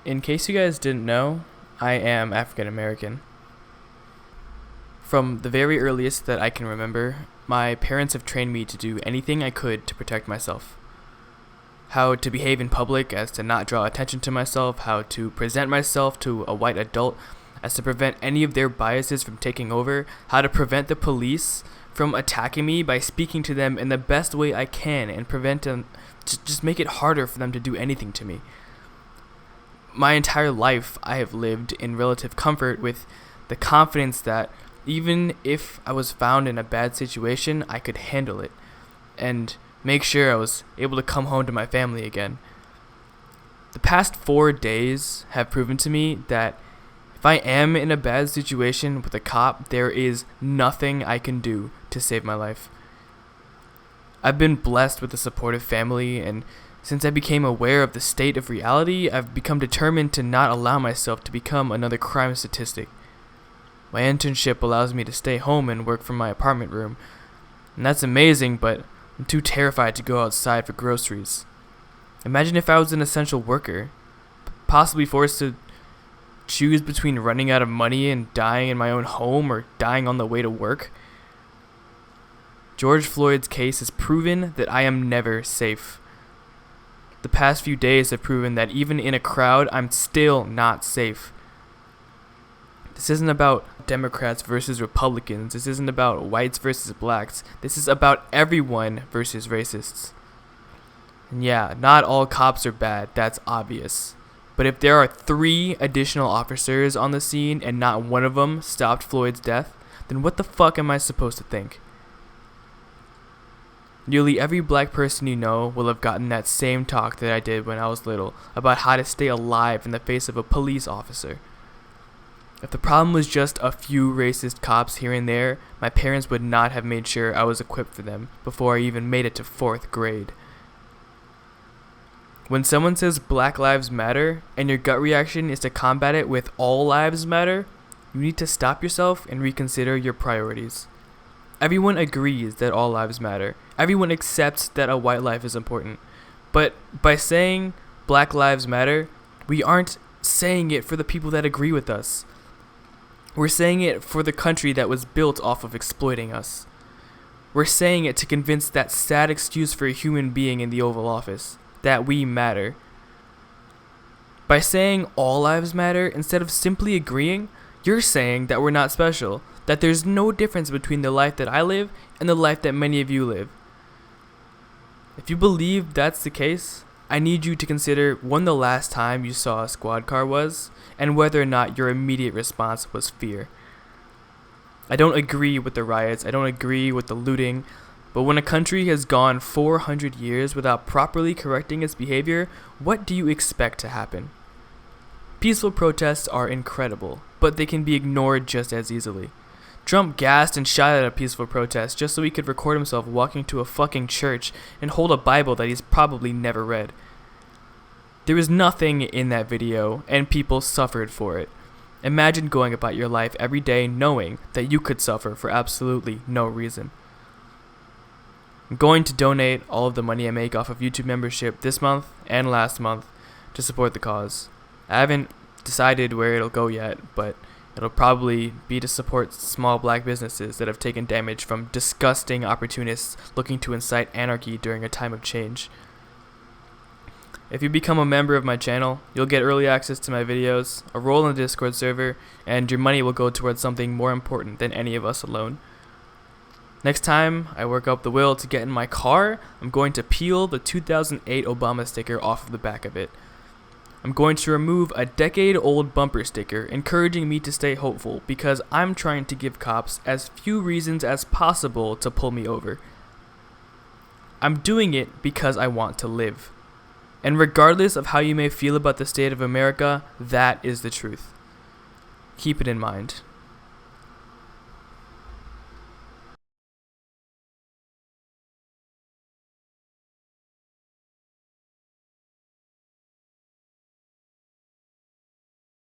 In case you guys didn't know, I am African American. From the very earliest that I can remember, my parents have trained me to do anything I could to protect myself. How to behave in public as to not draw attention to myself, how to present myself to a white adult as to prevent any of their biases from taking over, how to prevent the police from attacking me by speaking to them in the best way I can and prevent them, just make it harder for them to do anything to me. My entire life I have lived in relative comfort with the confidence that even if I was found in a bad situation, I could handle it and make sure I was able to come home to my family again. The past 4 days have proven to me that if I am in a bad situation with a cop, there is nothing I can do to save my life. I've been blessed with a supportive family, and since I became aware of the state of reality, I've become determined to not allow myself to become another crime statistic. My internship allows me to stay home and work from my apartment room, and that's amazing, but I'm too terrified to go outside for groceries. Imagine if I was an essential worker, possibly forced to choose between running out of money and dying in my own home or dying on the way to work. George Floyd's case has proven that I am never safe. The past few days have proven that even in a crowd, I'm still not safe. This isn't about Democrats versus Republicans. This isn't about whites versus blacks. This is about everyone versus racists. And yeah, not all cops are bad, that's obvious. But if there are 3 additional officers on the scene and not one of them stopped Floyd's death, then what the fuck am I supposed to think? Nearly every black person you know will have gotten that same talk that I did when I was little about how to stay alive in the face of a police officer. If the problem was just a few racist cops here and there, my parents would not have made sure I was equipped for them before I even made it to 4th grade. When someone says Black Lives Matter and your gut reaction is to combat it with All Lives Matter, you need to stop yourself and reconsider your priorities. Everyone agrees that all lives matter. Everyone accepts that a white life is important. But by saying Black Lives Matter, we aren't saying it for the people that agree with us. We're saying it for the country that was built off of exploiting us. We're saying it to convince that sad excuse for a human being in the Oval Office, that we matter. By saying all lives matter, instead of simply agreeing, you're saying that we're not special, that there's no difference between the life that I live and the life that many of you live. If you believe that's the case, I need you to consider when the last time you saw a squad car was, and whether or not your immediate response was fear. I don't agree with the riots, I don't agree with the looting, but when a country has gone 400 years without properly correcting its behavior, what do you expect to happen? Peaceful protests are incredible, but they can be ignored just as easily. Trump gassed and shot at a peaceful protest just so he could record himself walking to a fucking church and hold a Bible that he's probably never read. There was nothing in that video, and people suffered for it. Imagine going about your life every day knowing that you could suffer for absolutely no reason. I'm going to donate all of the money I make off of YouTube membership this month and last month to support the cause. I haven't decided where it'll go yet, but it'll probably be to support small black businesses that have taken damage from disgusting opportunists looking to incite anarchy during a time of change. If you become a member of my channel, you'll get early access to my videos, a role in the Discord server, and your money will go towards something more important than any of us alone. Next time I work up the will to get in my car, I'm going to peel the 2008 Obama sticker off of the back of it. I'm going to remove a decade-old bumper sticker encouraging me to stay hopeful because I'm trying to give cops as few reasons as possible to pull me over. I'm doing it because I want to live. And regardless of how you may feel about the state of America, that is the truth. Keep it in mind.